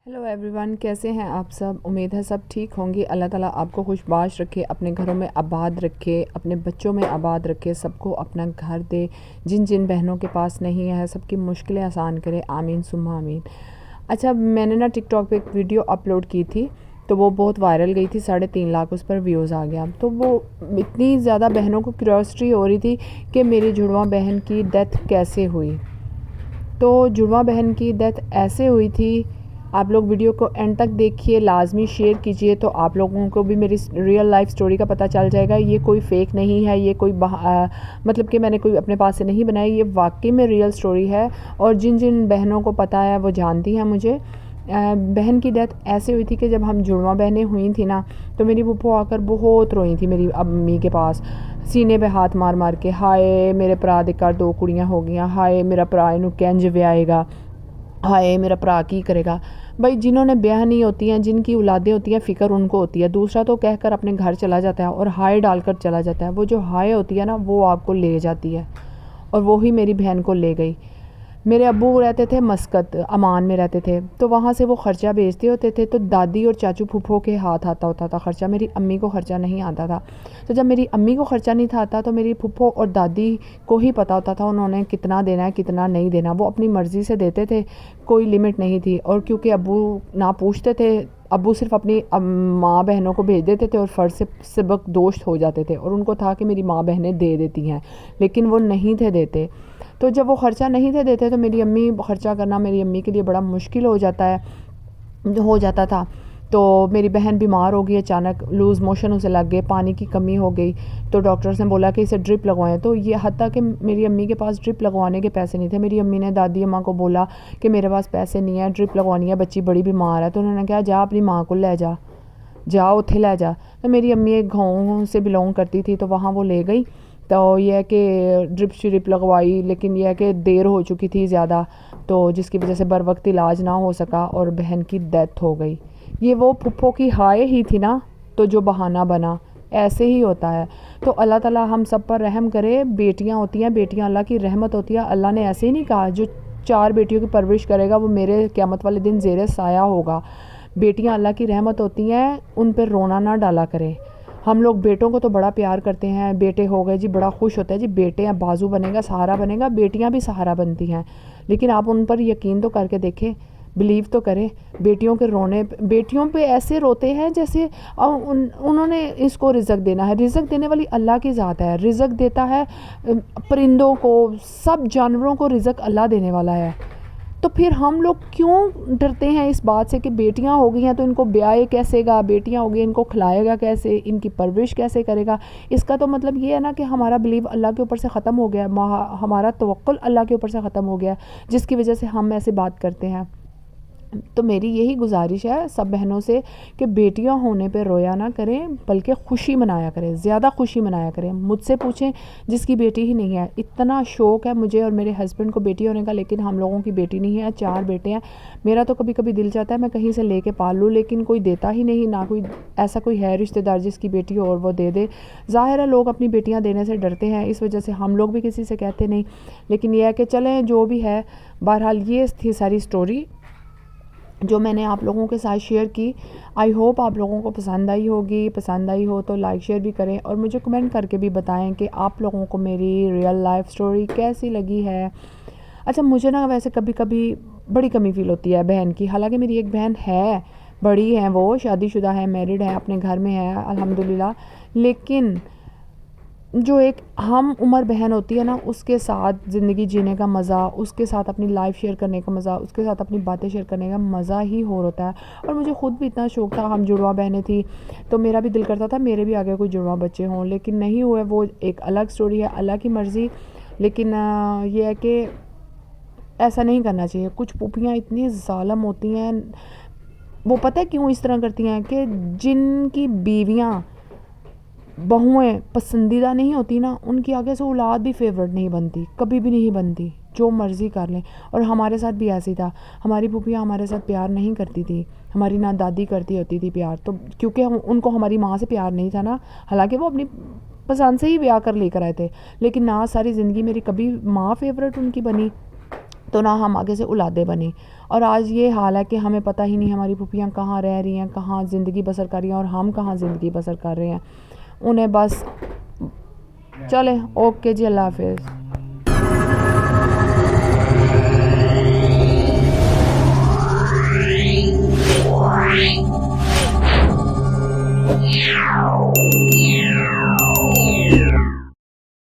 Hello everyone, कैसे हैं आप सब। उम्मीद है सब ठीक होंगी। अल्लाह ताला आपको खुशबाश रखे, अपने घरों में आबाद रखे, अपने बच्चों में आबाद रखे, सबको अपना घर दे। जिन जिन बहनों के पास नहीं है सबकी मुश्किलें आसान करे, आमीन सुम्मा आमीन। अच्छा, मैंने ना टिकटॉक पे एक वीडियो अपलोड की थी तो वो बहुत वायरल गई थी, 3.5 लाख उस पर व्यूज़ आ गया। तो वो इतनी ज़्यादा बहनों को क्यूरियोसिटी हो रही थी कि मेरी जुड़वा बहन की डेथ कैसे हुई। तो जुड़वा बहन की डेथ ऐसे हुई थी। आप लोग वीडियो को एंड तक देखिए, लाजमी शेयर कीजिए तो आप लोगों को भी मेरी रियल लाइफ स्टोरी का पता चल जाएगा। ये कोई फेक नहीं है, ये कोई मतलब कि मैंने कोई अपने पास से नहीं बनाई, ये वाकई में रियल स्टोरी है। और जिन जिन बहनों को पता है वो जानती हैं मुझे। बहन की डेथ ऐसे हुई थी कि जब हम जुड़वा बहनें हुई थी ना, तो मेरी फूफो आकर बहुत रोई थी मेरी अम्मी के पास, सीने पे हाथ मार मार के, हाय मेरे भरा दे घर 2 कुड़ियां हो गई, हाय मेरा भरा इनू कैंज व्याएगा, हाय मेरा भरा की करेगा। भाई जिन्होंने ब्याह नहीं होती हैं, जिनकी औलादें होती हैं, फ़िक्र उनको होती है। दूसरा तो कहकर अपने घर चला जाता है और हाय डालकर चला जाता है। वो जो हाय होती है ना, वो आपको ले जाती है, और वो ही मेरी बहन को ले गई। मेरे अब्बू रहते थे मस्कत, अमान में रहते थे, तो वहाँ से वो ख़र्चा भेजते होते थे। तो दादी और चाचू फूफो के हाथ आता होता था ख़र्चा, मेरी अम्मी को ख़र्चा नहीं आता था। तो जब मेरी अम्मी को ख़र्चा नहीं था आता, तो मेरी फूफो और दादी को ही पता होता था उन्होंने कितना देना है कितना नहीं देना। वो अपनी मर्ज़ी से देते थे, कोई लिमिट नहीं थी। और क्योंकि अब्बू ना पूछते थे, अब्बू सिर्फ अपनी माँ बहनों को भेज देते थे और फ़र्ज से सबक दोस्त हो जाते थे, और उनको था कि मेरी माँ बहनें दे देती हैं, लेकिन वो नहीं थे देते। तो जब वो ख़र्चा नहीं थे देते तो मेरी अम्मी ख़र्चा करना मेरी अम्मी के लिए बड़ा मुश्किल हो जाता था। तो मेरी बहन बीमार हो गई, अचानक लूज़ मोशन उसे लग गए, पानी की कमी हो गई। तो डॉक्टर्स ने बोला कि इसे ड्रिप लगवाएं। तो ये हत्ता कि मेरी अम्मी के पास ड्रिप लगवाने के पैसे नहीं थे। मेरी अम्मी ने दादी अम्मा को बोला कि मेरे पास पैसे नहीं है, ड्रिप लगवानी है, बच्ची बड़ी बीमार है। तो उन्होंने कहा जा अपनी माँ को ले जा उत्थे ले जा। तो मेरी अम्मी एक गाँव से बिलोंग करती थी, तो वहाँ वो ले गई। तो ये है कि ड्रिप श्रिप लगवाई, लेकिन यह है कि देर हो चुकी थी ज़्यादा, तो जिसकी वजह से बर वक्त इलाज ना हो सका और बहन की डेथ हो गई। ये वो फुफ्फो की हाय ही थी ना, तो जो बहाना बना। ऐसे ही होता है। तो अल्लाह ताला हम सब पर रहम करे। बेटियां होती हैं, बेटियां अल्लाह की रहमत होती है। अल्लाह ने ऐसे ही नहीं कहा जो 4 बेटियों की परवरिश करेगा वो मेरे क़यामत वाले दिन ज़ेरे साया होगा। बेटियां अल्लाह की रहमत होती हैं, उन पर रोना ना डाला करें। हम लोग बेटों को तो बड़ा प्यार करते हैं, बेटे हो गए जी बड़ा खुश होता है जी, बेटे हैं बाजू बनेगा सहारा बनेगा, बेटियां भी सहारा बनती हैं। लेकिन आप उन पर यकीन तो करके देखें, बिलीव तो करें। बेटियों के रोने, बेटियों पे ऐसे रोते हैं जैसे उन्होंने इसको रिज़्क देना है। रिज़्क देने वाली अल्लाह की ज़ात है, रिज़्क देता है परिंदों को, सब जानवरों को रिज़्क अल्लाह देने वाला है। तो फिर हम लोग क्यों डरते हैं इस बात से कि बेटियां हो गई हैं तो इनको ब्याह कैसेगा, बेटियां हो गई इनको खिलाएगा कैसे, इनकी परवरिश कैसे करेगा। इसका तो मतलब ये है ना कि हमारा बिलीव अल्लाह के ऊपर से ख़त्म हो गया, हमारा तवक्कुल अल्लाह के ऊपर से ख़त्म हो गया, जिसकी वजह से हम ऐसे बात करते हैं। तो मेरी यही गुजारिश है सब बहनों से कि बेटियां होने पे रोया ना करें, बल्कि खुशी मनाया करें, ज़्यादा खुशी मनाया करें। मुझसे पूछें जिसकी बेटी ही नहीं है, इतना शौक़ है मुझे और मेरे हस्बैंड को बेटी होने का, लेकिन हम लोगों की बेटी नहीं है, 4 बेटे हैं। मेरा तो कभी कभी दिल चाहता है मैं कहीं से लेके पाल लूँ, लेकिन कोई देता ही नहीं, ना कोई ऐसा कोई है रिश्तेदार जिसकी बेटी हो और वो दे दे। ज़ाहिर है लोग अपनी बेटियाँ देने से डरते हैं, इस वजह से हम लोग भी किसी से कहते नहीं। लेकिन यह है कि चलें जो भी है, बहरहाल ये थी सारी स्टोरी जो मैंने आप लोगों के साथ शेयर की। आई होप आप लोगों को पसंद आई होगी। पसंद आई हो तो लाइक शेयर भी करें और मुझे कमेंट करके भी बताएं कि आप लोगों को मेरी रियल लाइफ स्टोरी कैसी लगी है। अच्छा, मुझे ना वैसे कभी कभी बड़ी कमी फ़ील होती है बहन की। हालांकि मेरी एक बहन है, बड़ी है, वो शादीशुदा है, मैरिड है, अपने घर में है अल्हम्दुलिल्लाह। लेकिन जो एक हम उम्र बहन होती है ना, उसके साथ ज़िंदगी जीने का मज़ा, उसके साथ अपनी लाइफ शेयर करने का मज़ा, उसके साथ अपनी बातें शेयर करने का मज़ा ही और होता है। और मुझे ख़ुद भी इतना शौक़ था, हम जुड़वा बहनें थी तो मेरा भी दिल करता था मेरे भी आगे कोई जुड़वा बच्चे हों, लेकिन नहीं हुए। वो एक अलग स्टोरी है, अल्लाह की मर्ज़ी। लेकिन ये है कि ऐसा नहीं करना चाहिए। कुछ पुपियाँ इतनी ज़ालिम होती हैं, वो पता है क्यों इस तरह करती हैं कि जिनकी बीवियाँ बहुएं पसंदीदा नहीं होती ना, उनकी आगे से औलाद भी फेवरेट नहीं बनती, कभी भी नहीं बनती, जो मर्ज़ी कर लें। और हमारे साथ भी ऐसी था, हमारी फूफियाँ हमारे साथ प्यार नहीं करती थी, हमारी ना दादी करती होती थी प्यार, तो क्योंकि उनको हमारी माँ से प्यार नहीं था ना। हालांकि वो अपनी पसंद से ही ब्याह कर लेकर आए थे, लेकिन ना सारी ज़िंदगी मेरी कभी माँ फेवरेट उनकी बनी تو نہ ہم آگے سے اولادیں بنیں. اور آج یہ حال ہے کہ ہمیں پتہ ہی نہیں ہماری پھوپھیاں کہاں رہ رہی ہیں, کہاں زندگی بسر کر رہی ہیں اور ہم کہاں زندگی بسر کر رہے ہیں. انہیں بس چلیں اوکے جی, اللہ حافظ.